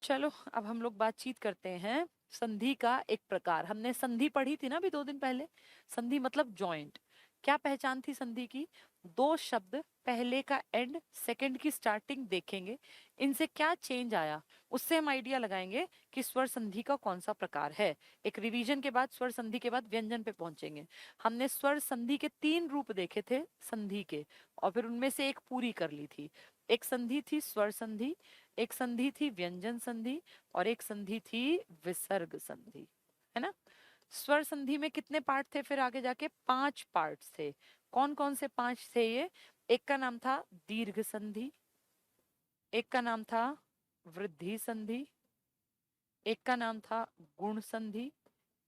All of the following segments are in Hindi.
चलो अब हम लोग बातचीत करते हैं संधि का एक प्रकार। हमने संधि पढ़ी थी ना अभी 2 दिन पहले। संधि मतलब जॉइंट। क्या पहचान थी संधि की? दो शब्द, पहले का एंड, सेकंड की स्टार्टिंग देखेंगे, इनसे क्या चेंज आया, उससे हम आइडिया लगाएंगे कि स्वर संधि का कौन सा प्रकार है। एक रिवीजन के बाद स्वर संधि के बाद व्यंजन पे पहुंचेंगे। हमने स्वर संधि के 3 रूप देखे थे संधि के, और फिर उनमें से एक पूरी कर ली थी। एक संधि थी स्वर संधि, एक संधि थी व्यंजन संधि, और एक संधि थी विसर्ग संधि, है ना। स्वर संधि में कितने पार्ट थे? फिर आगे जाके 5 पार्ट्स थे। कौन कौन से 5 थे ये? एक का नाम था दीर्घ संधि, एक का नाम था वृद्धि संधि, एक का नाम था गुण संधि,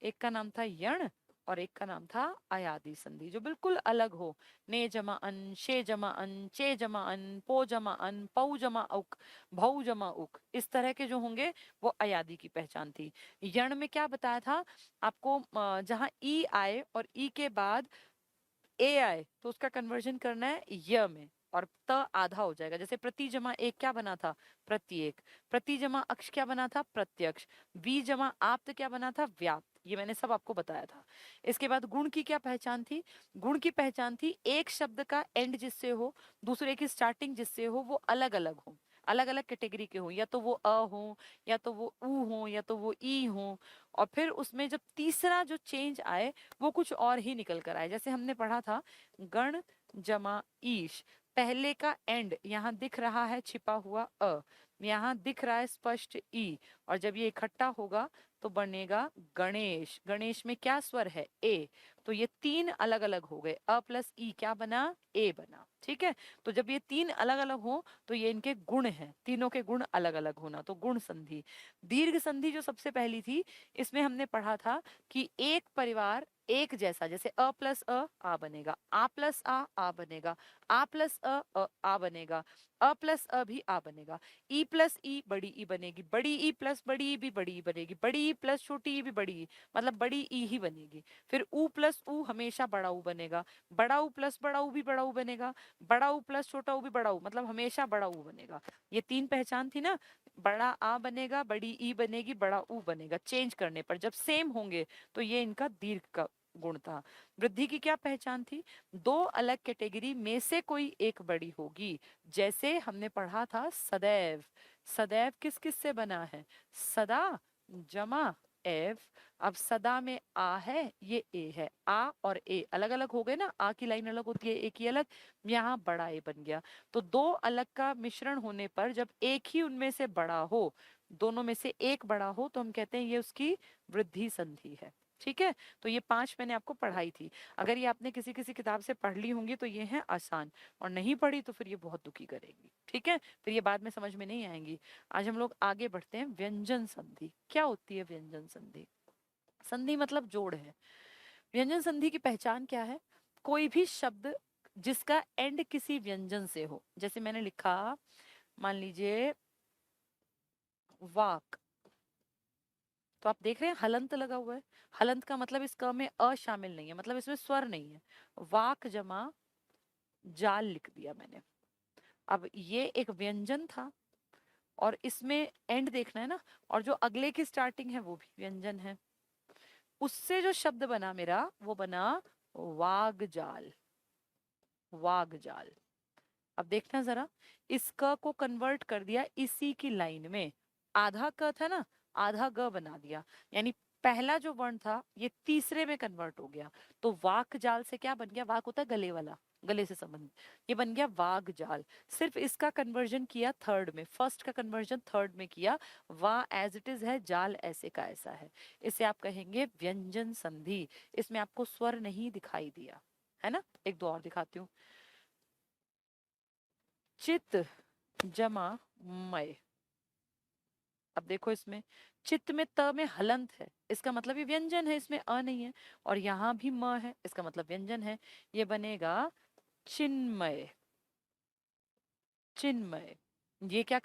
एक का नाम था यण, और एक का नाम था अयादि संधि, जो बिल्कुल अलग हो। ने जमा अन, शे जमा अन, चे जमा अन, पो जमा अन, पौ जमा उक, भौ जमा उक, इस तरह के जो होंगे वो अयादि की पहचान थी। यण में क्या बताया था आपको? जहां ई आए और ई के बाद ए आए तो उसका कन्वर्जन करना है य में, और त आधा हो जाएगा। जैसे प्रति जमा एक क्या बना था? प्रत्येक। प्रति जमा अक्ष क्या बना था? प्रत्यक्ष। वी जमा आप्त क्या बना था? व्याप्त। ये मैंने सब आपको बताया था। इसके बाद गुण की क्या पहचान थी? गुण की पहचान थी एक शब्द का एंड जिससे हो, दूसरे की स्टार्टिंग जिससे हो, वो अलग अलग हो, अलग अलग कैटेगरी के हो, या तो वो अ हो, या तो वो ऊ हो, या तो वो ई हो। और फिर उसमें जब तीसरा जो चेंज आए वो कुछ और ही निकल कर आए। जैसे हमने पढ़ा था गण जमा ईश, पहले का एंड यहाँ दिख रहा है छिपा हुआ अ, यहाँ दिख रहा है स्पष्ट ई, और जब ये इकट्ठा होगा तो बनेगा गणेश। गणेश में क्या स्वर है? ए। तो ये 3 अलग अलग हो गए, अ प्लस ई क्या बना? ए बना। ठीक है। तो जब ये 3 अलग अलग हो तो ये इनके गुण हैं, तीनों के गुण अलग अलग होना, तो गुण संधि। दीर्घ संधि जो सबसे पहली थी, इसमें हमने पढ़ा था कि एक परिवार एक जैसा, जैसे अ प्लस अ आ बनेगा, आ प्लस आ बनेगा, आ प्लस आ बनेगा, अ प्लस अ भी आ बनेगा, ई प्लस ई बड़ी ई बनेगी, बड़ी ई प्लस बड़ी ई भी बड़ी ई बनेगी, बड़ी ई प्लस छोटी ई भी बड़ी ई, मतलब बड़ी ई ही बनेगी। फिर ऊ प्लस ऊ हमेशा बड़ा ऊ बनेगा, बड़ा ऊ प्लस बड़ा ऊ भी बड़ा ऊ बनेगा, बड़ा ऊ प्लस छोटा ऊ भी बड़ा ऊ, मतलब हमेशा बड़ा ऊ बनेगा। ये 3 पहचान थी ना। बड़ा आ बनेगा, बड़ी ई बनेगी, बड़ा ऊ बनेगा। चेंज करने पर जब सेम होंगे तो ये इनका दीर्घ का गुण था। वृद्धि की क्या पहचान थी? दो अलग कैटेगरी में से कोई एक बड़ी होगी। जैसे हमने पढ़ा था सदैव। सदैव किस किस से बना है? सदा जमा एव। अब सदा में आ है, ये ए है, आ और ए अलग अलग हो गए ना, आ की लाइन अलग होती है, ए की अलग। यहाँ बड़ा ए बन गया। तो दो अलग का मिश्रण होने पर जब एक ही उनमें से बड़ा हो, दोनों में से एक बड़ा हो, तो हम कहते हैं ये उसकी वृद्धि संधि है। ठीक है। तो ये 5 मैंने आपको पढ़ाई थी। अगर ये आपने किसी किसी किताब से पढ़ ली होंगी तो ये है आसान, और नहीं पढ़ी तो फिर ये बहुत दुखी करेंगी। ठीक है। फिर ये बाद में समझ में नहीं आएंगी। आज हम लोग आगे बढ़ते हैं। व्यंजन संधि क्या होती है? व्यंजन संधि, संधि मतलब जोड़ है। व्यंजन संधि की पहचान क्या है? कोई भी शब्द जिसका एंड किसी व्यंजन से हो, जैसे मैंने लिखा, मान लीजिए वाक, तो आप देख रहे हैं हलंत लगा हुआ है। हलंत का मतलब इस क में अ शामिल नहीं है, मतलब इसमें स्वर नहीं है। वाक जमा जाल लिख दिया मैंने। अब ये एक व्यंजन था, और इसमें एंड देखना है ना, और जो अगले की स्टार्टिंग है वो भी व्यंजन है। उससे जो शब्द बना मेरा, वो बना वाग जाल। वाग जाल। अब देखना जरा, इस क को कन्वर्ट कर दिया इसी की लाइन में। आधा क था ना, आधा ग बना दिया, यानी पहला जो वर्ण था ये तीसरे में कन्वर्ट हो गया। तो वाक जाल से क्या बन गया? वाक होता है गले वाला, गले से संबंधित, ये बन गया वाग जाल। सिर्फ इसका कन्वर्जन किया थर्ड में, फर्स्ट का कन्वर्जन थर्ड में किया। वा एज इट इज है, जाल ऐसे का ऐसा है। इसे आप कहेंगे व्यंजन संधि। इसमें आपको स्वर नहीं दिखाई दिया, है ना। एक दो और दिखाती हूँ। चित जमा मय। अब देखो इसमें चित्त में त में हलंत है, इसका मतलब ये व्यंजन है, इसमें अ नहीं है। और यहाँ भी म है, इसका मतलब व्यंजन है। ये बनेगा चिन्मय। चिन्मय। ये क्या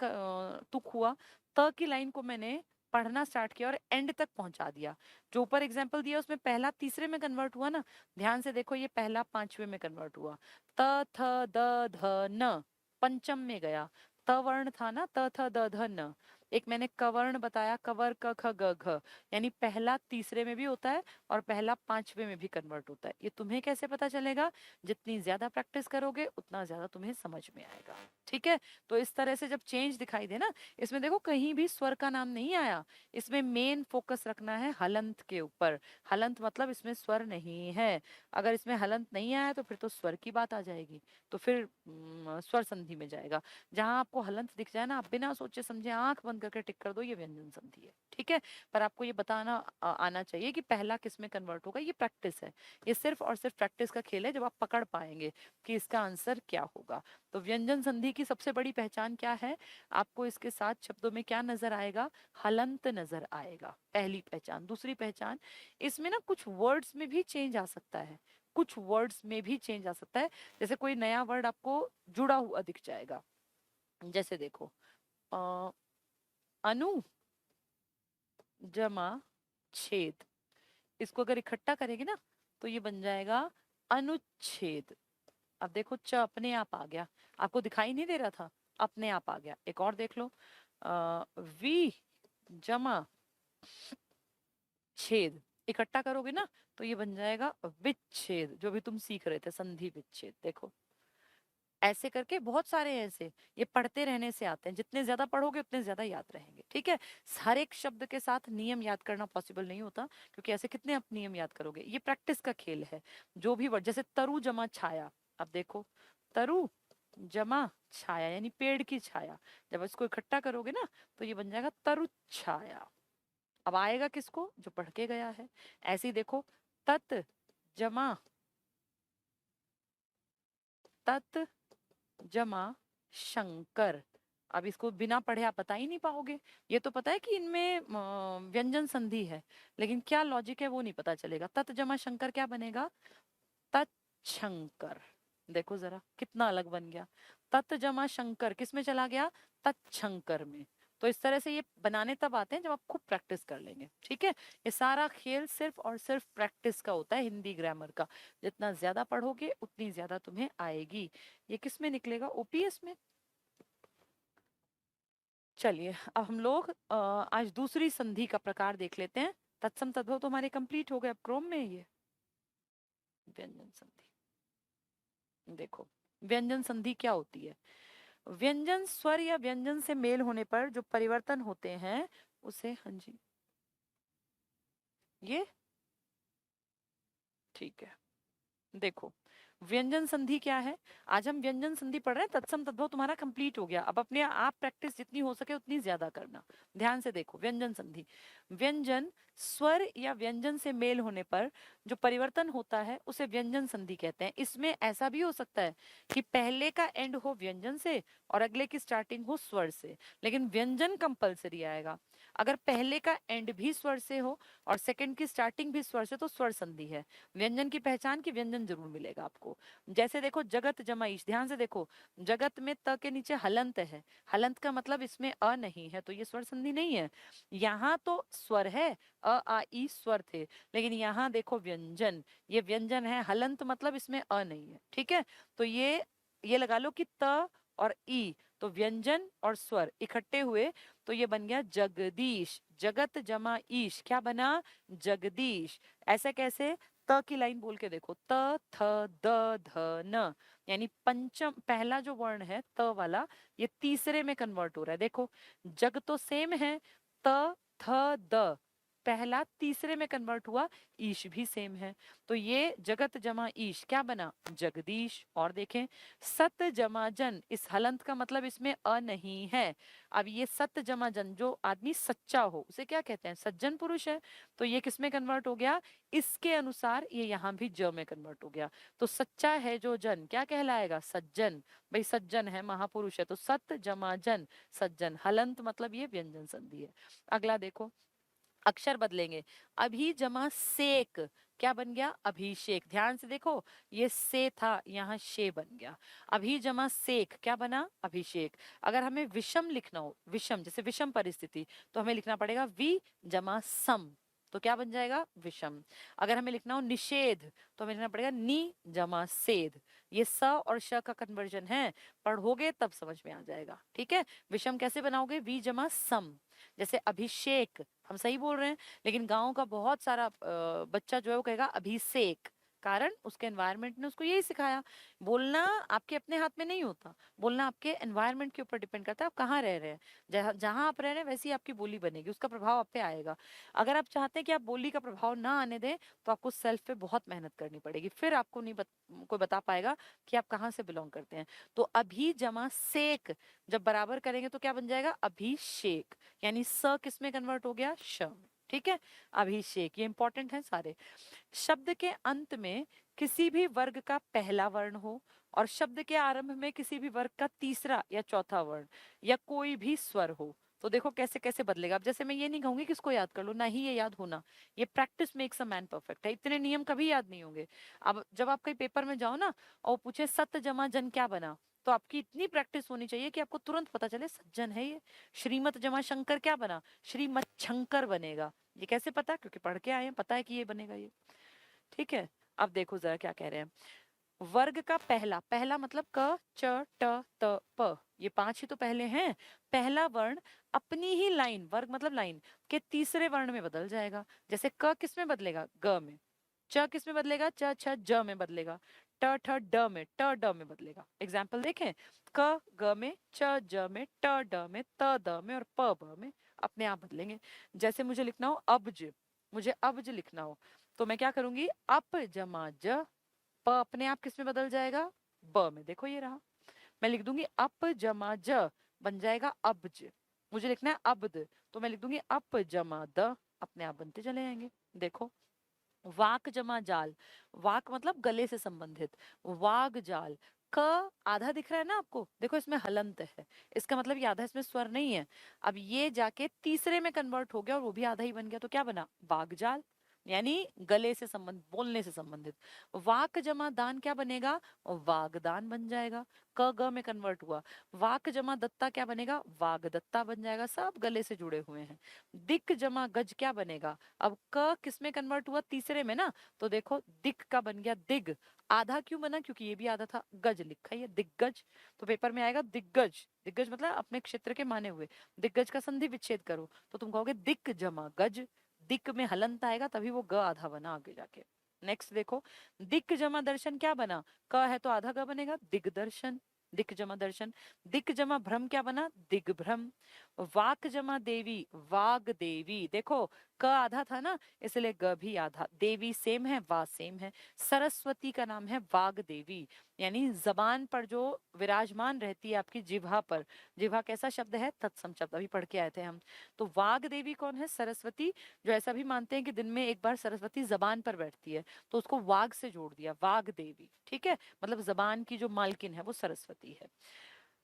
तुक हुआ? त की लाइन को मैंने पढ़ना स्टार्ट किया और एंड तक पहुंचा दिया। जो ऊपर एग्जाम्पल दिया उसमें पहला तीसरे में कन्वर्ट हुआ ना, ध्यान से देखो, ये पहला पांचवे में कन्वर्ट हुआ। त थ द ध न पंचम में गया। त वर्ण था ना, त थ द ध न, एक मैंने कवर्ण बताया, कवर क ख ग घ, यानी पहला तीसरे में भी होता है और पहला पांचवे में भी कन्वर्ट होता है। ये तुम्हें कैसे पता चलेगा? जितनी ज्यादा प्रैक्टिस करोगे उतना ज्यादा तुम्हें समझ में आएगा। ठीक है, तो इस तरह से जब चेंज दिखाई दे ना, इसमें देखो कहीं भी स्वर का नाम नहीं आया, इसमें मेन फोकस रखना है हलंत के ऊपर। हलंत मतलब इसमें स्वर नहीं है। अगर इसमें हलंत नहीं आया तो फिर तो स्वर की बात आ जाएगी, तो फिर स्वर संधि में जाएगा। जहां आपको हलंत दिख जाए ना, आप बिना सोचे समझे आंख बंद करके टिक कर दो, ये व्यंजन संधि है। ठीक है, पर आपको ये बताना आना चाहिए कि पहला किस में कन्वर्ट होगा। ये प्रैक्टिस है, ये सिर्फ और सिर्फ प्रैक्टिस का खेल है, जब आप पकड़ पाएंगे कि इसका आंसर क्या होगा। तो व्यंजन संधि की सबसे बड़ी पहचान क्या है? आपको इसके साथ शब्दों में क्या नजर आएगा? हलंत नजर आएगा, पहली पहचान। दूसरी पहचान, इसमें ना कुछ वर्ड्स में भी चेंज आ सकता है, कुछ वर्ड्स में भी चेंज आ सकता है। जैसे कोई नया वर्ड आपको जुड़ा हुआ दिख जाएगा, जैसे देखो अ, अनु जमा छेद, इसको अगर इकट्ठा करेंगे ना तो ये बन जाएगा अनुच्छेद। अब देखो च अपने आप आ गया, आपको दिखाई नहीं दे रहा था, अपने आप आ गया। एक और देख लो, वी जमा छेद, इकट्ठा करोगे ना तो ये बन जाएगा विच्छेद, जो भी तुम सीख रहे थे, संधि विच्छेद। देखो ऐसे करके बहुत सारे हैं ऐसे, ये पढ़ते रहने से आते हैं, जितने ज्यादा पढ़ोगे उतने ज्यादा याद रहेंगे। ठीक है, हर एक शब्द के साथ नियम याद करना पॉसिबल नहीं होता, क्योंकि ऐसे कितने आप नियम याद करोगे। ये प्रैक्टिस का खेल है। जो भी वर्ड, जैसे तरु जमा छाया, अब देखो तरु जमा छाया यानी पेड़ की छाया, जब इसको इकट्ठा करोगे ना तो ये बन जाएगा तरु छाया। अब आएगा किसको? जो पढ़ के गया है। ऐसे ही देखो तत् जमा तत् जमा शंकर, अब इसको बिना पढ़े आप बता ही नहीं पाओगे। ये तो पता है कि इनमें व्यंजन संधि है, लेकिन क्या लॉजिक है वो नहीं पता चलेगा। तत् जमा शंकर क्या बनेगा? तत्शंकर। देखो जरा कितना अलग बन गया। तत् जमा शंकर किस में चला गया? तत्शंकर में। तो इस तरह से ये बनाने तब आते हैं जब आप खूब प्रैक्टिस कर लेंगे। ठीक है, ये सारा खेल सिर्फ और सिर्फ प्रैक्टिस का होता है, हिंदी ग्रामर का। जितना ज्यादा पढ़ोगे उतनी ज्यादा तुम्हें आएगी। ये किस में निकलेगा? ओपीएस में। चलिए अब हम लोग आज दूसरी संधि का प्रकार देख लेते हैं। तत्सम तद्भव तो हमारे कंप्लीट हो गए, अब क्रम में ये व्यंजन संधि। देखो व्यंजन संधि क्या होती है? व्यंजन स्वर या व्यंजन से मेल होने पर जो परिवर्तन होते हैं उसे, हाँ जी ये ठीक है। देखो व्यंजन संधि क्या है? आज हम व्यंजन संधि पढ़ रहे हैं, तत्सम तद्भव तुम्हारा कंप्लीट हो गया। अब अपने आप प्रैक्टिस जितनी हो सके उतनी ज्यादा करना। ध्यान से देखो व्यंजन संधि, व्यंजन स्वर या व्यंजन से मेल होने पर जो परिवर्तन होता है उसे व्यंजन संधि कहते हैं। इसमें ऐसा भी हो सकता है कि पहले का एंड हो व्यंजन से और अगले की स्टार्टिंग हो स्वर से, लेकिन व्यंजन कंपलसरी आएगा। अगर पहले का एंड भी स्वर से हो और सेकंड की स्टार्टिंग भी स्वर से तो स्वर संधि है। व्यंजन की पहचान की व्यंजन जरूर मिलेगा आपको। जैसे देखो जगत जमा ईश, ध्यान से देखो जगत में त के नीचे हलंत है, हलंत का मतलब इसमें अ नहीं है, तो ये स्वर संधि नहीं है। यहाँ तो स्वर है, अ आ ई स्वर थे, लेकिन यहाँ देखो व्यंजन, ये व्यंजन है, हलंत मतलब इसमें अ नहीं है। ठीक है, तो ये लगा लो कि त और ई, तो व्यंजन और स्वर इकट्ठे हुए तो ये बन गया जगदीश। जगत जमा ईश क्या बना? जगदीश। ऐसा कैसे? त की लाइन बोल के देखो, त थ द ध न, यानी पंचम पहला जो वर्ण है त वाला, ये तीसरे में कन्वर्ट हो रहा है। देखो जग तो सेम है, त थ द पहला तीसरे में कन्वर्ट हुआ, ईश भी सेम है, तो ये जगत जमा ईश क्या बना? जगदीश। और देखें सत जमा जन, इस हलंत का मतलब इसमें अ नहीं है। अब ये सत जमा जन, जो आदमी सच्चा हो उसे क्या कहते हैं? सज्जन पुरुष है, तो ये किस में कन्वर्ट हो गया? इसके अनुसार ये यहाँ भी ज में कन्वर्ट हो गया। तो सच्चा है जो जन क्या कहलाएगा? सज्जन। भाई सज्जन है, महापुरुष है, तो सत जमा जन सज्जन। हलंत मतलब ये व्यंजन संधि है। अगला देखो अक्षर बदलेंगे, अभी जमा सेक क्या बन गया? अभिषेक। ध्यान से देखो ये से था, यहाँ शे बन गया। अभी जमा सेक क्या बना? अभिषेक। अगर हमें विषम लिखना हो, विषम जैसे विषम परिस्थिति, तो हमें लिखना पड़ेगा वि जमा सम। तो क्या बन जाएगा विषम। अगर हमें लिखना हो निषेध तो हमें लिखना पड़ेगा नी जमा सेध। ये स और श का कन्वर्जन है, पढ़ोगे तब समझ में आ जाएगा। ठीक है, विषम कैसे बनाओगे, वी जमा सम। जैसे अभिषेक, हम सही बोल रहे हैं, लेकिन गांव का बहुत सारा बच्चा जो है वो कहेगा अभिषेक, कारण उसके एनवायरनमेंट ने उसको यही सिखाया। बोलना आपके अपने हाथ में नहीं होता, बोलना आपके एनवायरनमेंट के ऊपर डिपेंड करता है, आप कहाँ रह रहे हैं। जहाँ जहाँ आप रह रहे हैं वैसी ही आपकी बोली बनेगी, उसका प्रभाव आप पे आएगा। अगर आप चाहते हैं कि आप बोली का प्रभाव ना आने दें तो आपको सेल्फ पे बहुत मेहनत करनी पड़ेगी, फिर आपको नहीं कोई बता पाएगा कि आप कहाँ से बिलोंग करते हैं। तो अभी जमा सेक जब बराबर करेंगे तो क्या बन जाएगा अभिषेक, यानी स किस में कन्वर्ट हो गया श में। ठीक है, अभिषेक, ये इंपॉर्टेंट है सारे। शब्द के अंत में किसी भी वर्ग का पहला वर्ण हो और शब्द के आरंभ में किसी भी वर्ग का तीसरा या चौथा वर्ण या कोई भी स्वर हो, तो देखो कैसे कैसे बदलेगा। अब जैसे मैं ये नहीं कहूंगी कि इसको याद कर लो, ना ही ये याद होना, ये practice makes a man perfect है, इतने नियम कभी याद नहीं होंगे। अब जब आप कहीं पेपर में जाओ ना और पूछे सत्य जमा जन क्या बना, तो आपकी इतनी प्रैक्टिस होनी चाहिए कि आपको तुरंत पता चले सज्जन है ये। श्रीमत जमा शंकर क्या बना, श्रीमत शंकर बनेगा। ये कैसे पता, क्योंकि पढ़ के आए हैं, पता है कि ये बनेगा ये। ठीक है, अब देखो जरा क्या कह रहे हैं। वर्ग का पहला, पहला मतलब क च ट त प, ये पांच ही तो पहले हैं। पहला वर्ण अपनी ही लाइन, वर्ग मतलब लाइन के तीसरे वर्ण में बदल जाएगा। जैसे क किस में बदलेगा, ग में। च किस में बदलेगा, च छ ज में बदलेगा। ट ठ ड में, ट ड में बदलेगा। एग्जाम्पल देखें, क ग में, च ज में, ट ड में, त द में और प ब में अपने आप बदलेंगे। जैसे मुझे लिखना हो अब्ज, मुझे अब्ज लिखना हो तो मैं क्या करूंगी, अप जमा ज, प अपने आप किस में बदल जाएगा, ब में। देखो ये रहा, मैं लिख दूंगी अप जमा ज, बन जाएगा अब्ज। मुझे लिखना है अब्द तो मैं लिख दूंगी अप जमा द, अपने आप बनते चले जाएंगे। देखो, वाक जमा जाल, वाक मतलब गले से संबंधित, वाग जाल। क आधा दिख रहा है ना आपको, देखो इसमें हलंत है, इसका मतलब ये आधा इसमें स्वर नहीं है। अब ये जाके तीसरे में कन्वर्ट हो गया और वो भी आधा ही बन गया, तो क्या बना, वाग जाल, यानी गले से संबंध, बोलने से संबंधित। वाक जमा दान क्या बनेगा, वागदान बन जाएगा, क ग में कन्वर्ट हुआ। वाक जमा दत्ता क्या बनेगा, वागदत्ता बन जाएगा, सब गले से जुड़े हुए हैं। दिक जमा गज क्या बनेगा, अब क किस में कन्वर्ट हुआ, तीसरे में ना, तो देखो दिक का बन गया दिग। आधा क्यों बना, क्योंकि ये भी आधा था, गज लिखा है दिग्गज, तो पेपर में आएगा दिग्गज। दिग्गज मतलब अपने क्षेत्र के माने हुए। दिग्गज का संधि विच्छेद करो तो तुम कहोगे दिक जमा गज, दिक में हलंत आएगा तभी वो ग आधा बना आगे जाके। नेक्स्ट देखो, दिक जमा दर्शन क्या बना, क है तो आधा ग बनेगा दिग्दर्शन, दिक जमा दर्शन। दिक जमा भ्रम क्या बना, दिग्भ्रम। वाक जमा देवी, वाग देवी, देखो क आधा था ना इसलिए ग भी आधा, देवी सेम है, वा सेम है। सरस्वती का नाम है वाग देवी, यानी जबान पर जो विराजमान रहती है आपकी जिह्वा पर। जिह्वा कैसा शब्द है, तत्सम शब्द, अभी पढ़ के आए थे हम। तो वाग देवी कौन है, सरस्वती, जो ऐसा भी मानते हैं कि दिन में एक बार सरस्वती जबान पर बैठती है, तो उसको वाग से जोड़ दिया, वाग देवी। ठीक है, मतलब जबान की जो मालकिन है वो सरस्वती है।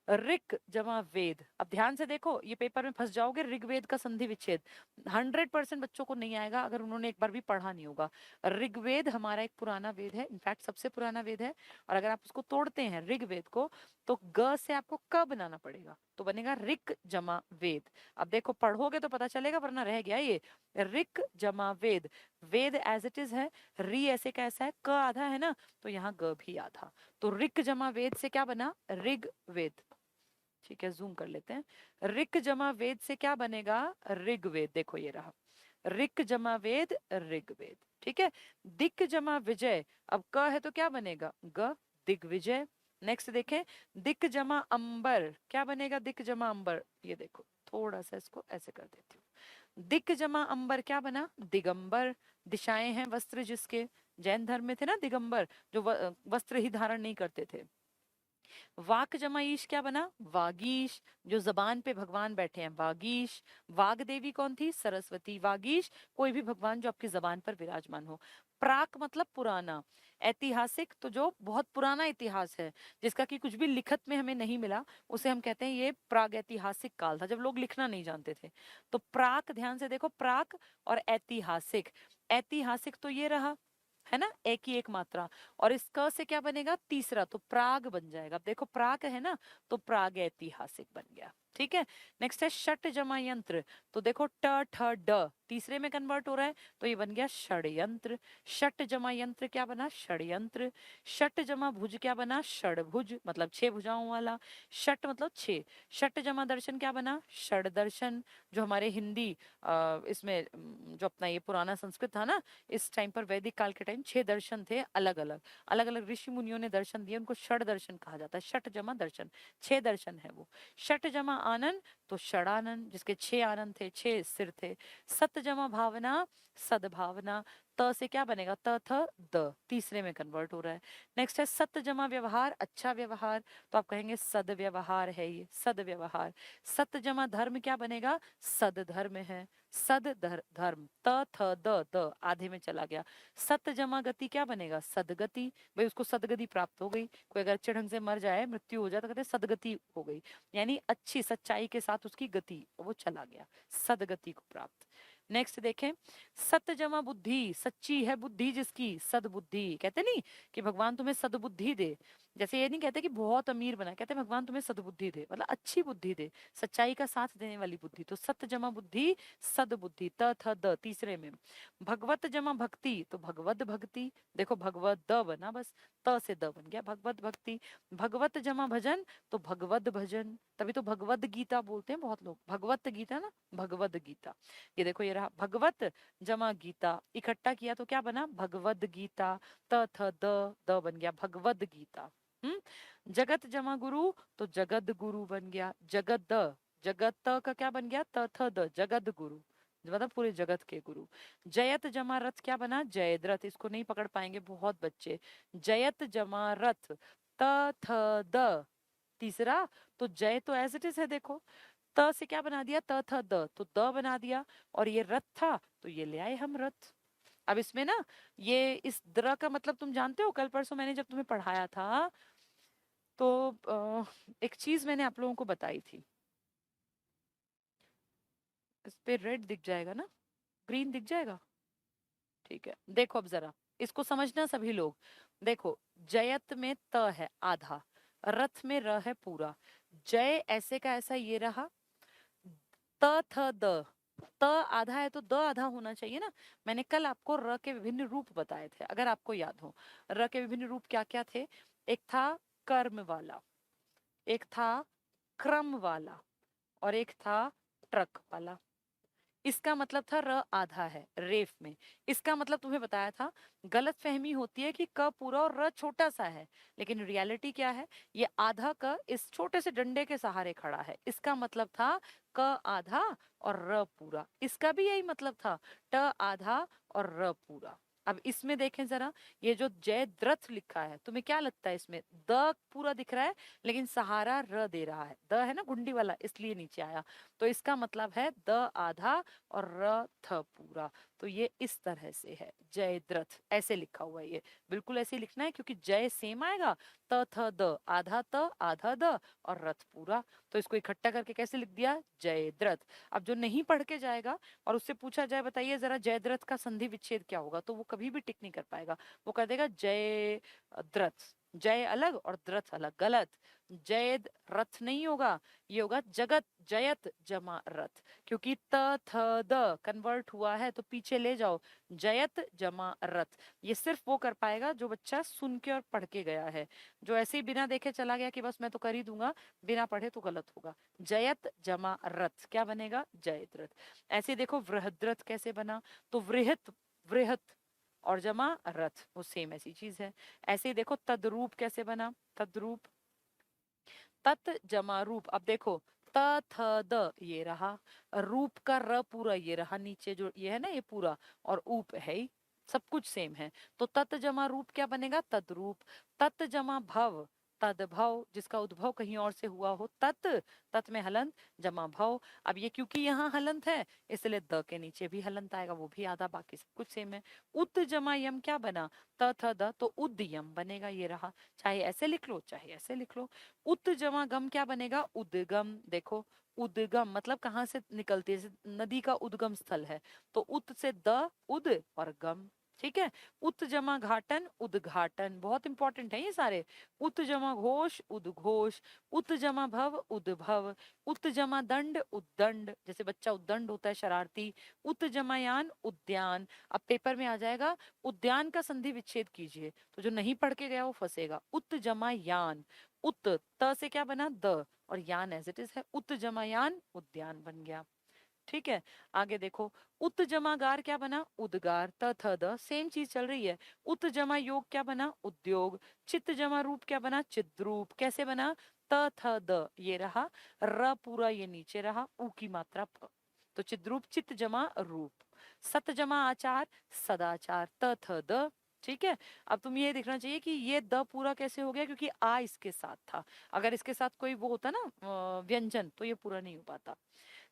ऋक जमा वेद, अब ध्यान से देखो, ये पेपर में फंस जाओगे, ऋग्वेद का संधि विच्छेद 100% बच्चों को नहीं आएगा अगर उन्होंने एक बार भी पढ़ा नहीं होगा। ऋग्वेद हमारा एक पुराना वेद है, इनफैक्ट सबसे पुराना वेद है, और अगर आप उसको तोड़ते हैं ऋग्वेद को तो ग से आपको क बनाना पड़ेगा, तो बनेगा ऋक जमा वेद। अब देखो पढ़ोगे तो पता चलेगा, वरना रह गया ये ऋक जमा वेद। वेद एज इट इज है, री ऐसे कैसा है, क आधा है ना, तो यहाँ ग भी आधा, तो ऋक जमा वेद से क्या बना, ऋग वेद। ठीक है, जूम कर लेते हैं। ऋक जमा वेद से क्या बनेगा, ऋग्वेद। देखो ये रहा, ऋक जमा वेद ऋग्वेद। ठीक है, दिक जमा विजय, अब क है तो क्या बनेगा, ग, दिग्विजय। नेक्स्ट देखें, दिक जमा अंबर क्या बनेगा, दिक जमा अंबर। ये देखो थोड़ा सा इसको ऐसे कर देती हूँ, दिक जमा अंबर क्या बना, दिगंबर। दिशाएं हैं वस्त्र जिसके, जैन धर्म में थे ना दिगंबर, जो वस्त्र ही धारण नहीं करते थे। वाक जमा ईश क्या बना, वागीश, जो जबान पे भगवान बैठे हैं, वागीश। वाग देवी कौन थी, सरस्वती। वागीश कोई भी भगवान जो आपकी जबान पर विराजमान हो। प्राक मतलब पुराना, ऐतिहासिक तो जो बहुत पुराना इतिहास है, जिसका कि कुछ भी लिखत में हमें नहीं मिला, उसे हम कहते हैं ये प्रागैतिहासिक काल था, जब लोग लिखना नहीं जानते थे। तो प्राक, ध्यान से देखो, प्राक और ऐतिहासिक। ऐतिहासिक तो ये रहा, है ना, एक ही एक मात्रा, और इस क से क्या बनेगा, तीसरा, तो प्राग बन जाएगा। अब देखो प्राग है ना, तो प्राग ऐतिहासिक बन गया। ठीक है। नेक्स्ट है षट जमा यंत्र, तो देखो ट ठ ड तीसरे में कन्वर्ट हो रहा है, तो ये बन गया षड्यंत्र। षट जमा यंत्र क्या बना, षड्यंत्र। षट जमा भुज क्या बना, षडभुज, मतलब 6 भुजाओं वाला। षट मतलब 6। षट जमा दर्शन क्या बना, षड दर्शन। जो हमारे हिंदी इसमें जो अपना ये पुराना संस्कृत था ना, इस टाइम पर वैदिक काल के टाइम 6 दर्शन थे, अलग अलग अलग अलग ऋषि मुनियों ने दर्शन दिए, उनको षड दर्शन कहा जाता है। षट जमा दर्शन, 6 दर्शन है वो। षट जमा आनंद तो षडानंद, जिसके 6 आनंद थे, 6 सिर थे। सत जमा भावना, सद्भावना। त से क्या बनेगा, त थ द तीसरे में कन्वर्ट हो रहा है। नेक्स्ट है सत जमा व्यवहार, अच्छा व्यवहार, तो आप कहेंगे सदव्यवहार है ये, सदव्यवहार। सत जमा धर्म क्या बनेगा, सदधर्म है, धर्म। त थ द आधे में चला गया। सत जमा गति क्या बनेगा, सदगति, भाई उसको सदगति प्राप्त हो गई। कोई अगर अच्छे ढंग से मर जाए, मृत्यु हो जाए, तो कहते हैं सदगति हो गई, यानी अच्छी सच्चाई के साथ उसकी गति, वो चला गया, सदगति को प्राप्त। नेक्स्ट देखें, सत जमा बुद्धि, सच्ची है बुद्धि जिसकी, सदबुद्धि। कहते नहीं कि भगवान तुम्हें सदबुद्धि दे, जैसे ये नहीं कहते कि बहुत अमीर बना, कहते भगवान तुम्हें सदबुद्धि दे, मतलब अच्छी बुद्धि दे, सच्चाई का साथ देने वाली बुद्धि। तो सत जमा बुद्धि, सदबुद्धि, त थ द तीसरे में। भगवत जमा भक्ति, तो भगवत भक्ति, देखो भगवत द बना, बस त से द बन गया, भगवत भक्ति। भगवत जमा भजन, तो भगवत भजन, तभी तो भगवत गीता बोलते हैं बहुत लोग, भगवत गीता ना, भगवत गीता। ये देखो ये रहा भगवत जमा गीता, इकट्ठा किया तो क्या बना, भगवत गीता। त थ द बन गया भगवत गीता। जगत जमा गुरु, तो जगत गुरु बन गया। जगत द, जगत त का क्या बन गया, त थ द, जगत गुरु, मतलब पूरे जगत के गुरु। जयत जमा रथ क्या बना, जयद्रथ, इसको नहीं पकड़ पाएंगे बहुत बच्चे। जयत जमा रथ, त थ द तीसरा, तो जय तो एज इट इज है, देखो त से क्या बना दिया, त थ द, तो द बना दिया। और ये रथ था, तो ये ले आए हम रथ। अब इसमें ना, ये इस द्र का मतलब तुम जानते हो, कल परसों मैंने जब तुम्हें पढ़ाया था, तो एक चीज मैंने आप लोगों को बताई थी। इस पे रेड दिख जाएगा ना, ग्रीन दिख जाएगा, ठीक है। देखो अब जरा इसको समझना सभी लोग। देखो जयत में त है आधा, रथ में र है पूरा। जय ऐसे का ऐसा ये रहा, त थ द, त आधा है तो द आधा होना चाहिए ना। मैंने कल आपको र के विभिन्न रूप बताए थे, अगर आपको याद हो। र के विभिन्न रूप क्या क्या थे, एक था कर्म वाला, एक था क्रम वाला, और एक था ट्रक वाला। इसका मतलब था र आधा है रेफ में। इसका मतलब तुम्हें बताया था, गलत फहमी होती है कि क पूरा और र छोटा सा है, लेकिन रियलिटी क्या है, ये आधा क इस छोटे से डंडे के सहारे खड़ा है। इसका मतलब था क आधा और र पूरा, इसका भी यही मतलब था, ट आधा और र पूरा। अब इसमें देखें जरा, ये जो जयद्रथ लिखा है, तुम्हें क्या लगता है, इसमें द पूरा दिख रहा है, लेकिन सहारा र दे रहा है, द है ना गुंडी वाला, इसलिए नीचे आया। तो इसका मतलब है द आधा और र थ पूरा। तो ये इस तरह से है, जयद्रथ ऐसे लिखा हुआ है, ये बिल्कुल ऐसे ही लिखना है, क्योंकि जय सेम आएगा, त थ द आधा त आधा द और रथ पूरा। तो इसको इकट्ठा करके कैसे लिख दिया, जयद्रथ। अब जो नहीं पढ़ के जाएगा और उससे पूछा जाए बताइए जरा जयद्रथ का संधि विच्छेद क्या होगा, तो वो कभी भी टिक नहीं कर पाएगा, वो कह देगा जय द्रथ, जय अलग और द्रथ अलग, गलत। जयद रथ नहीं होगा, ये होगा जगत जयत जमा रथ, क्योंकि त थ द कन्वर्ट हुआ है, तो पीछे ले जाओ, जयत जमा रथ। ये सिर्फ वो कर पाएगा जो बच्चा सुन के और पढ़ के गया है। जो ऐसे ही बिना देखे चला गया कि बस मैं तो कर ही दूंगा, बिना पढ़े, तो गलत होगा। जयत जमा रथ क्या बनेगा, जयत रथ। ऐसे देखो वृहद्रथ कैसे बना, तो वृहत, वृहत और जमा रथ, वो सेम ऐसी चीज है। ऐसे ही देखो तद्रूप कैसे बना, तद्रूप, तत् जमा रूप। अब देखो त थ द ये रहा, रूप का र पूरा ये रहा, नीचे जो ये है ना ये पूरा, और ऊप है ही, सब कुछ सेम है। तो तत् जमा रूप क्या बनेगा, तद्रूप। तत् जमा भव, तद्भव, जिसका उद्भव कहीं और से हुआ हो, तत्, तत् में हलंत, जमा भव। अब ये क्योंकि यहाँ हलंत है, इसलिए द के नीचे भी हलंत आएगा, वो भी आधा, बाकी सब कुछ सेम है। उत जमा यम क्या बना, त थ द, तो उद्यम बनेगा, ये रहा। चाहे ऐसे लिख लो चाहे ऐसे लिख लो। उत जमा गम क्या बनेगा, उद्गम। देखो उद्गम मतलब कहाँ से निकलती है, जैसे नदी का उद्गम स्थल है, तो उत से द, उद और गम। ठीक है। उत जमा घाटन उद्घाटन, बहुत इंपॉर्टेंट है ये सारे। उत जमा घोष उद्घोष, उत जमा भव उद्भव, उत जमा दंड उद्दंड, जैसे बच्चा उद्दंड होता है शरारती। उत जमा यान उद्यान। अब पेपर में आ जाएगा उद्यान का संधि विच्छेद कीजिए, तो जो नहीं पढ़ के गया वो फंसेगा। उत जमा यान, उत त से क्या बना द, और यान एज इट इज है, उत जमा यान उद्यान बन गया। ठीक है। आगे देखो, उत जमा गार क्या बना उद्गार, त थ द सेम चीज चल रही है। उत जमा योग क्या बना उद्योग, चित्त जमा रूप क्या बना चिद्रूप, कैसे बना त थ द ये रहा, र पूरा ये नीचे रहा, उ की मात्रा प, तो चिद्रूप चित्त जमा रूप। सत जमा आचार सदाचार, त थ द। ठीक है। अब तुम ये देखना चाहिए कि ये द पूरा कैसे हो गया, क्योंकि आ इसके साथ था। अगर इसके साथ कोई वो होता ना व्यंजन, तो ये पूरा नहीं हो पाता।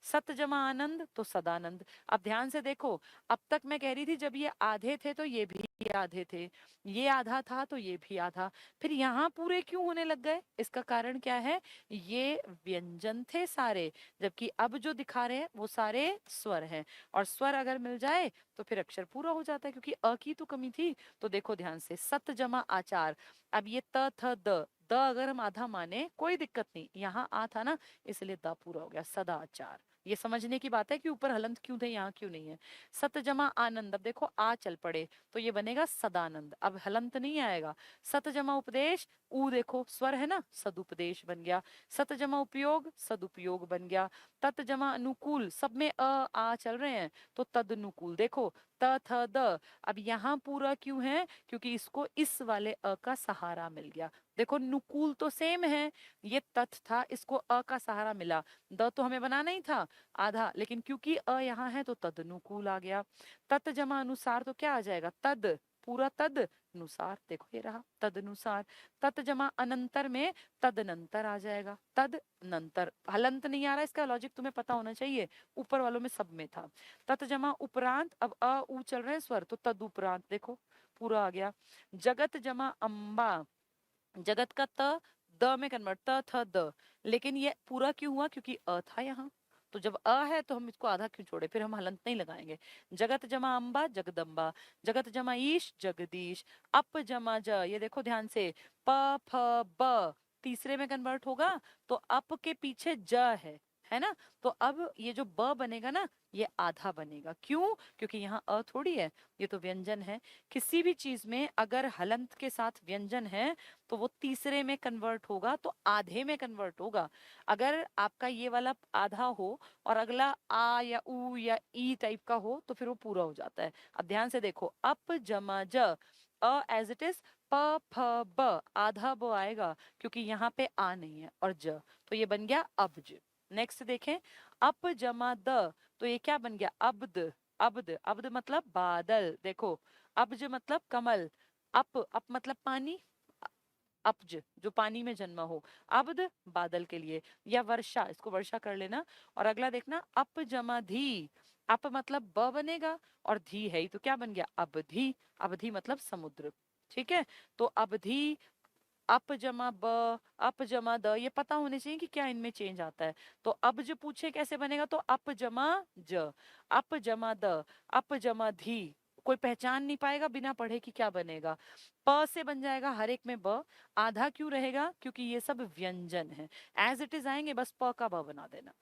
सत जमा आनंद तो सदानंद। अब ध्यान से देखो, अब तक मैं कह रही थी जब ये आधे थे तो ये भी आधे थे, ये आधा था तो ये भी आधा, फिर यहाँ पूरे क्यों होने लग गए? इसका कारण क्या है? ये व्यंजन थे सारे, जबकि अब जो दिखा रहे हैं वो सारे स्वर हैं, और स्वर अगर मिल जाए तो फिर अक्षर पूरा हो जाता है, क्योंकि अ की तो कमी थी। तो देखो ध्यान से, सत जमा आचार, अब ये त थ द अगर हम आधा माने कोई दिक्कत नहीं, यहाँ आ था ना, इसलिए द पूरा हो गया, सदाचार। ये समझने की बात है कि ऊपर हलंत क्यों थे यहाँ क्यों नहीं है। सत जमा आनंद, अब देखो आ चल पड़े तो ये बनेगा सदानंद, अब हलंत नहीं आएगा। सत जमा उपदेश, ऊ देखो स्वर है ना, सदुपदेश बन गया। सत जमा उपयोग सदुपयोग बन गया। तत जमा अनुकूल, सब में आ चल रहे हैं, तो तदनुकूल देखो, त थ द। अब यहाँ पूरा क्यों है? क्योंकि इसको इस वाले अ का सहारा मिल गया। देखो नुकूल तो सेम है, ये तथ था, इसको अ का सहारा मिला, द तो हमें बनाना ही था आधा, लेकिन क्योंकि अ यहाँ है तो तदनुकूल आ गया। तत् जमा अनुसार तो क्या आ जाएगा तद, पूरा तद अनुसार, देखो ये रहा तदनुसार। तत् जमा अनंतर में तदनंतर आ जाएगा, तद नंतर। हलंत नहीं आ रहा, इसका लॉजिक तुम्हें पता होना चाहिए, ऊपर वालों में सब में था। तत् जमा उपरांत, अब अ उ चल रहे हैं स्वर, तो तद उपरांत देखो पूरा आ गया। जगत जमा अम्बा, जगत का त द में कन्वर्ट, त थ द, लेकिन ये पूरा क्यों हुआ? क्योंकि अ था यहाँ, तो जब अ है तो हम इसको आधा क्यों छोड़े, फिर हम हलंत नहीं लगाएंगे। जगत जमा अम्बा जगदम्बा, जगत जमा ईश जगदीश। अप जमा ज, ये देखो ध्यान से, प फ ब तीसरे में कन्वर्ट होगा, तो अप के पीछे ज है ना, तो अब ये जो ब बनेगा ना, ये आधा बनेगा। क्यों? क्योंकि यहाँ अ थोड़ी है, ये तो व्यंजन है। किसी भी चीज में अगर हलंत के साथ व्यंजन है तो वो तीसरे में कन्वर्ट होगा, तो आधे में कन्वर्ट होगा। अगर आपका ये वाला आधा हो और अगला आ या उ या ई टाइप का हो, तो फिर वो पूरा हो जाता है। अब ध्यान से देखो, अप जमा ज, अ एज इट इज, प फ ब आधा ब आएगा, क्योंकि यहाँ पे आ नहीं है और ज, तो ये बन गया अब्ज। नेक्स्ट देखें, अप जमा द, तो ये क्या बन गया अब्द। अब्द, अब्द मतलब बादल, देखो अब्ज मतलब कमल, अप मतलब पानी, अब्ज जो पानी में जन्मा हो, अब्द बादल के लिए, या वर्षा, इसको वर्षा कर लेना। और अगला देखना, अप जमा धी, अप मतलब ब बनेगा, और धी है ही तो क्या बन गया अवधि, अवधि मतलब समुद्र। ठीक है, तो अवधि, अप जमा ब, अप जमा द, ये पता होने चाहिए कि क्या इनमें चेंज आता है। तो अब जो पूछे कैसे बनेगा, तो अप जमा ज, अप जमा द, अप जमा धी, कोई पहचान नहीं पाएगा बिना पढ़े कि क्या बनेगा। प से बन जाएगा हर एक में ब, आधा क्यों रहेगा? क्योंकि ये सब व्यंजन है, एज इट इज आएंगे, बस प का ब बना देना।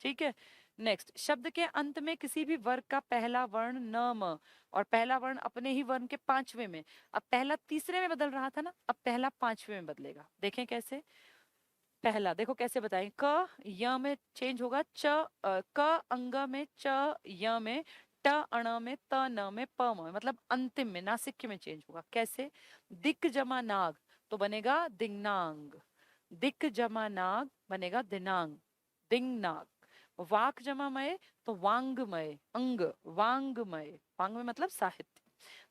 ठीक है। नेक्स्ट, शब्द के अंत में किसी भी वर्ग का पहला वर्ण न म, और पहला वर्ण अपने ही वर्ण के पांचवे में, अब पहला तीसरे में बदल रहा था ना, अब पहला पांचवे में बदलेगा। देखें कैसे, पहला देखो कैसे बताएं, क य में चेंज होगा, क अंग में, च य में, ट अण में, त न में, प म में, मतलब अंतिम में नासिक्य में चेंज होगा। कैसे? दिक जमा नाग तो बनेगा दिंगनांग, दिक जमा नाग बनेगा दिनांग, दिंगनाग। वाक जमा मय तो वांगमय, अंग वांगमय, वांगमय मतलब साहित्य।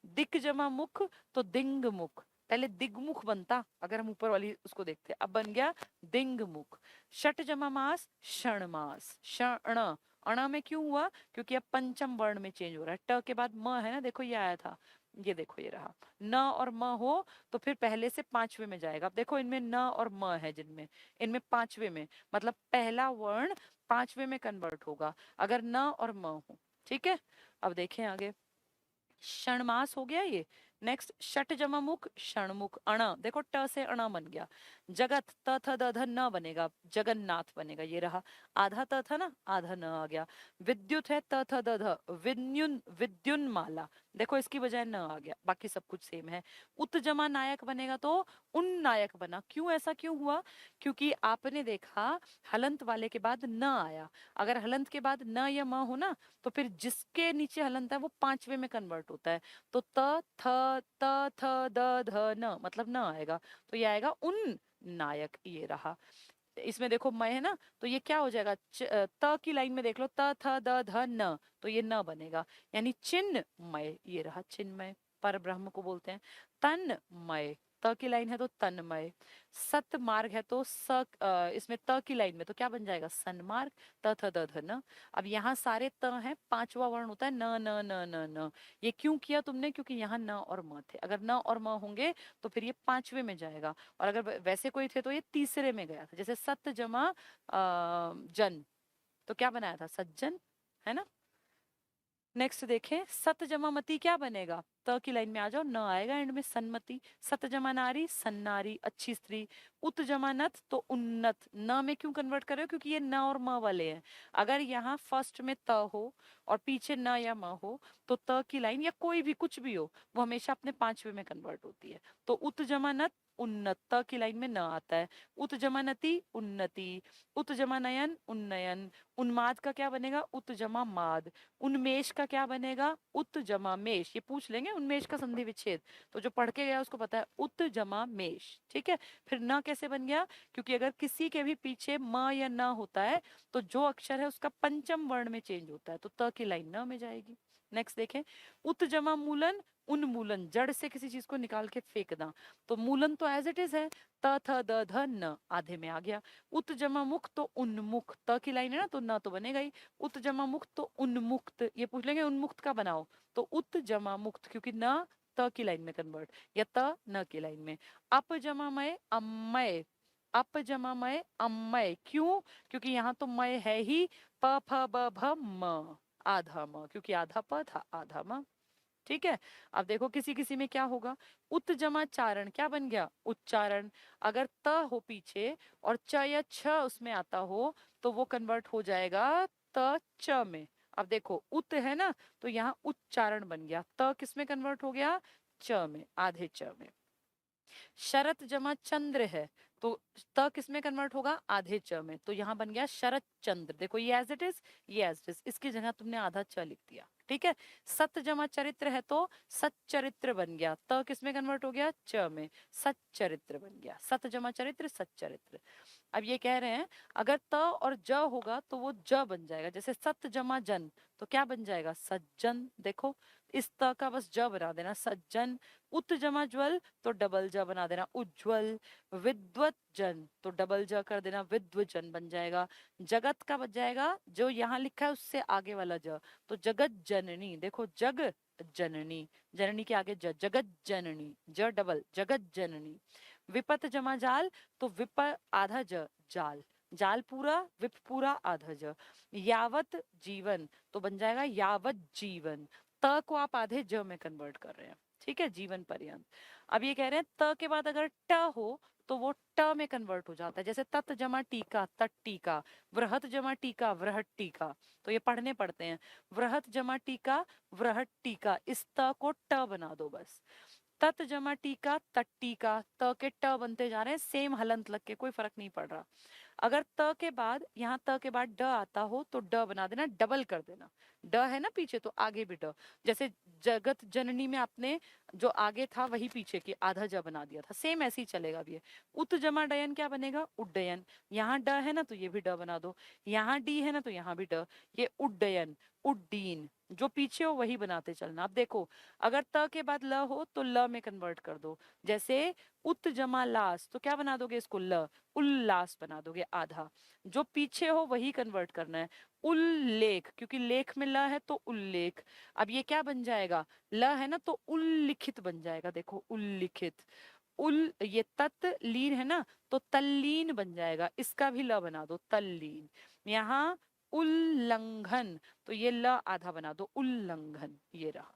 दिक जमा मुख तो दिंग मुख, पहले दिग्मुख बनता अगर हम ऊपर वाली उसको देखते, अब बन गया दिंगमुख। षट जमा मास क्षण मास, क्षण, अण में क्यों हुआ? क्योंकि अब पंचम वर्ण में चेंज हो रहा है, ट के बाद म है ना, देखो ये आया था, ये देखो ये रहा, न और म हो तो फिर पहले से पांचवे में जाएगा। अब देखो इनमें न और म है, जिनमें इनमें पांचवे में, मतलब पहला वर्ण पांचवे में कन्वर्ट होगा अगर न और म हो। ठीक है, अब देखें आगे, षणमास हो गया ये। नेक्स्ट षट जमा मुख षणमुख, अण, देखो ट से अण बन गया। जगत, त थ द ध न बनेगा, जगन्नाथ बनेगा, ये रहा। आधा त था ना, आधा न आ गया। विद्युत है, त थ द ध, विद्युन, विद्युन्माला, देखो इसकी बजाय न आ गया, बाकी सब कुछ सेम है। उत जमा नायक बनेगा तो उन नायक बना। क्यों, ऐसा क्यों हुआ? क्योंकि आपने देखा हलंत वाले के बाद न आया। अगर हलंत के बाद न या म हो ना, तो फिर जिसके नीचे हलंत है वो पांचवे में कन्वर्ट होता है। तो त थ द ध न मतलब न आएगा, तो ये आएगा उन नायक, ये रहा। इसमें देखो मय है ना, तो ये क्या हो जाएगा, त की लाइन में देख लो, त थ द ध न, तो ये न बनेगा, यानी चिन्मय, ये रहा चिन्मय, पर ब्रह्म को बोलते हैं। तन्मय, त की लाइन है तो तन्मय। सत मार्ग है तो इसमें त की लाइन में तो क्या बन जाएगा, सन्मार्ग, त थ द ध न। अब यहाँ सारे त हैं, पांचवा वर्ण होता है न न न न न। ये क्यों किया तुमने, क्योंकि यहाँ न और म थे, अगर न और म होंगे तो फिर ये पांचवे में जाएगा, और अगर वैसे कोई थे तो ये तीसरे में गया था। जैसे सत जमा जन, तो क्या बनाया था, सज्जन, है ना। नेक्स्ट देखें, सत जमा मती क्या बनेगा, त की लाइन में आ जाओ, न आएगा एंड में, सन्मति। सत जमा नारी सन्नारी, अच्छी स्त्री। उत जमा नथ तो उन्नत, न में क्यों कन्वर्ट कर रहे हो, क्योंकि ये न और म वाले हैं। अगर यहाँ फर्स्ट में त हो और पीछे न या म हो, तो त की लाइन या कोई भी कुछ भी हो, वो हमेशा अपने पांचवे में कन्वर्ट होती है। तो उत जमा नथ उन्नत, त की लाइन में न आता है। उत जमा नति उन्नति, उत जमा नयन उन्नयन। उन्माद का क्या बनेगा, उत जमा माद। उन्मेष का क्या बनेगा, उत जमा मेष, ये पूछ लेंगे उन्मेष का संधि विच्छेद, तो जो पढ़ के गया उसको पता है, उत जमा मेष, ठीक है। फिर न कैसे बन गया, क्योंकि अगर किसी के भी पीछे म या न होता है तो जो अक्षर है उसका पंचम वर्ण में चेंज होता है, तो त की लाइन न में जाएगी। नेक्स्ट देखें, उत जमा मूलन उन्मूलन, जड़ से किसी चीज को निकाल के फेंकना, तो मूलन तो एज इट इज है, त थ द ध न आधे में आ गया। उत जमा मुख तो उन्मुख, त की लाइन है ना, तो न तो बनेगा ही। उत जमा मुक्त तो उन्मुक्त, ये पूछ लेंगे उन्मुक्त का बनाओ, तो उत जमा मुक्त, क्योंकि न त की लाइन में कन्वर्ट, या त न की लाइन में। अप जमा मय अमय, अप जमा मय अमय, क्यों, क्योंकि यहाँ तो मय है ही, प फ ब भ म, आधा म, क्योंकि आधा प था आधा म, ठीक है। अब देखो किसी किसी में क्या होगा, उत जमा चारण क्या बन गया, उच्चारण। अगर त हो पीछे और च या छ उसमें आता हो तो वो कन्वर्ट हो जाएगा त च में। अब देखो उत है ना, तो यहाँ उच्चारण बन गया, त किस में कन्वर्ट हो गया, च में, आधे च में। शरत जमा चंद्र है, तो त किस में कन्वर्ट होगा, आधे च में, तो यहाँ बन गया शरत चंद्र। देखो ये एज इट इज, ये एज इट इज, इसकी जगह तुमने आधा च लिख दिया, ठीक है। सत जमा चरित्र है तो सच्चरित्र बन गया, त किस में कन्वर्ट हो गया, च में, सच्चरित्र बन गया, सत जमा चरित्र सच्चरित्र। अब ये कह रहे हैं अगर त और ज होगा तो वो ज बन जाएगा, जैसे सत जमा जन तो क्या बन जाएगा, सज्जन, देखो इस त का बस ज बना देना, सज्जन। उत जमा ज्वल तो डबल ज बना देना, उज्ज्वल। विद्वत जन तो डबल ज कर देना, विद्वजन बन जाएगा। जगत का बच जाएगा जो यहाँ लिखा है उससे आगे वाला ज, तो जगत जननी, देखो जग जननी, जननी के आगे ज, जगत जननी, ज डबल, जगत जननी। विपत जमा जाल तो विप आधा ज, जाल, जाल पूरा, विप पूरा, आधा ज। यावत जीवन तो बन जाएगा यावत जीवन, त को आप आधे ज में कन्वर्ट कर रहे हैं, ठीक है, जीवन पर्यंत। अब ये कह रहे हैं त के बाद अगर ट हो तो वो ट में कन्वर्ट हो जाता है, जैसे तत जमा टीका तट टीका, वृहत जमा टीका वृहट टीका, तो ये पढ़ने पड़ते हैं, वृहत जमा टीका वृहट टीका, इस त को ट बना दो बस। तत जमा टीका तट्टी का, त के ट बनते जा रहे हैं, सेम हलंत लग के, कोई फर्क नहीं पड़ रहा। अगर त के बाद यहाँ त के बाद ड आता हो तो ड बना देना, डबल कर देना, ड है ना पीछे तो आगे भी ड, जैसे जगत जननी में आपने जो आगे था वही पीछे की आधा ज बना दिया था, सेम ऐसे ही चलेगा भी है। उत जमा डयन क्या बनेगा, उड्डयन, यहाँ ड है ना तो ये भी ड बना दो, यहाँ डी है ना तो यहाँ भी ड, ये उड्डयन, उड्डीन, जो पीछे हो वही बनाते चलना। अब देखो अगर त के बाद ल हो तो ल में कन्वर्ट कर दो, जैसे उत जमा लास तो क्या बना दोगे इसको, ल, उल्लास बना दोगे आधा, जो पीछे हो वही कन्वर्ट करना है। उल्लेख, क्योंकि लेख में ल है तो उल्लेख, अब ये क्या बन जाएगा, ल है ना तो उल्लिखित बन जाएगा, देखो उल्लिखित। उल ये तत् लीन है ना तो तल्लीन बन जाएगा, इसका भी ल बना दो, तल्लीन। यहाँ उल्लंघन तो ये ल आधा बना दो, उल्लंघन, ये रहा।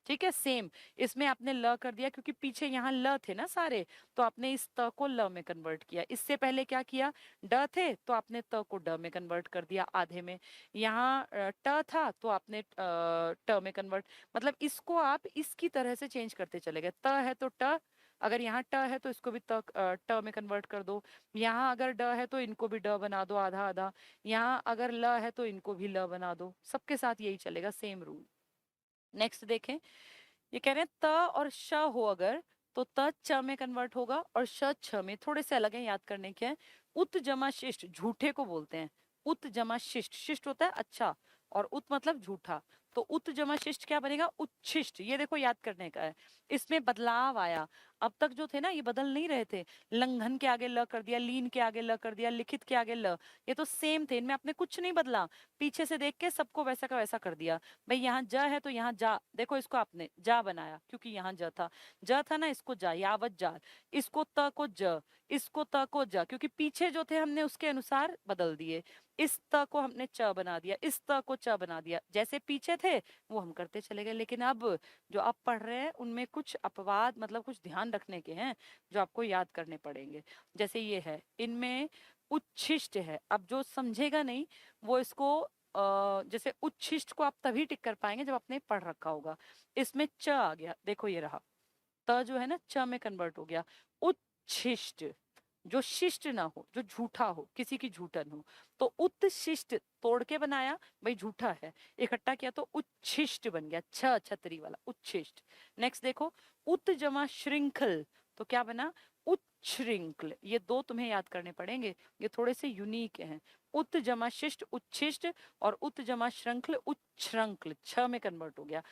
ठीक है, सेम। इसमें आपने ल कर दिया क्योंकि पीछे यहाँ ल थे ना सारे, तो आपने इस त को ल में कन्वर्ट किया। इससे पहले क्या किया, ड थे तो आपने त को ड में कन्वर्ट कर दिया आधे में। यहाँ ट था तो आपने ट में कन्वर्ट, मतलब इसको आप इसकी तरह से चेंज करते चले गए। त है तो ट, अगर यहाँ ट है तो इसको भी ट में कन्वर्ट कर दो। यहाँ अगर ड है तो इनको भी ड बना दो आधा आधा। यहाँ अगर ल है तो इनको भी ल बना दो। सबके साथ यही चलेगा, सेम रूल। नेक्स्ट देखें, ये कह रहे हैं त और श हो अगर, तो त च में कन्वर्ट होगा और श छ में। थोड़े से अलग है, याद करने के हैं। उत जमा शिष्ट झूठे को बोलते हैं। उत जमा शिष्ट, शिष्ट होता है अच्छा, और उत मतलब झूठा। तो उत जमा शिष्ट क्या बनेगा, उच्छिष्ट। ये देखो याद करने का है, इसमें बदलाव आया। अब तक जो थे ना ये बदल नहीं रहे थे, लंघन के आगे ल कर दिया, लीन के आगे ल कर दिया, लिखित के आगे ल, ये तो सेम थे, इनमें आपने कुछ नहीं बदला। पीछे से देख के सबको वैसा का वैसा कर दिया। भाई यहाँ ज है तो यहाँ जा, देखो इसको आपने जा बनाया क्योंकि यहाँ ज था ना, इसको जा, यावत जा। इसको त को ज, इसको त को ज, क्योंकि पीछे जो थे हमने उसके अनुसार बदल दिए। इस त को हमने च बना दिया, इस त को च बना दिया, जैसे पीछे थे वो हम करते चले गए। लेकिन अब जो आप पढ़ रहे हैं उनमें कुछ अपवाद, मतलब कुछ ध्यान रखने के हैं जो आपको याद करने पड़ेंगे। जैसे ये है, इनमें उच्छिष्ट है। अब जो समझेगा नहीं वो इसको जैसे उच्छिष्ट को आप तभी टिक कर पाएंगे जब आपने पढ़ रखा होगा। इसमें च आ गया, देखो ये रहा, त जो है ना च में कन्वर्ट हो गया। उच्छिष्ट, जो शिष्ट ना हो, जो झूठा हो, किसी की झूठन हो। तो उत्शिष्ट तोड़ के बनाया, भाई झूठा है, इकट्ठा किया तो उच्छिष्ट बन गया, छ छतरी वाला उच्छिष्ट। नेक्स्ट देखो, उत जमा श्रृंखल, तो क्या बना, उच्छृंखल। ये दो तुम्हें याद करने पड़ेंगे, ये थोड़े से यूनिक हैं। उत जमा शिष्ट उच्छिष्ट, और उत जमा श्रृंखल उच्छृंखल, छ में कन्वर्ट हो गया।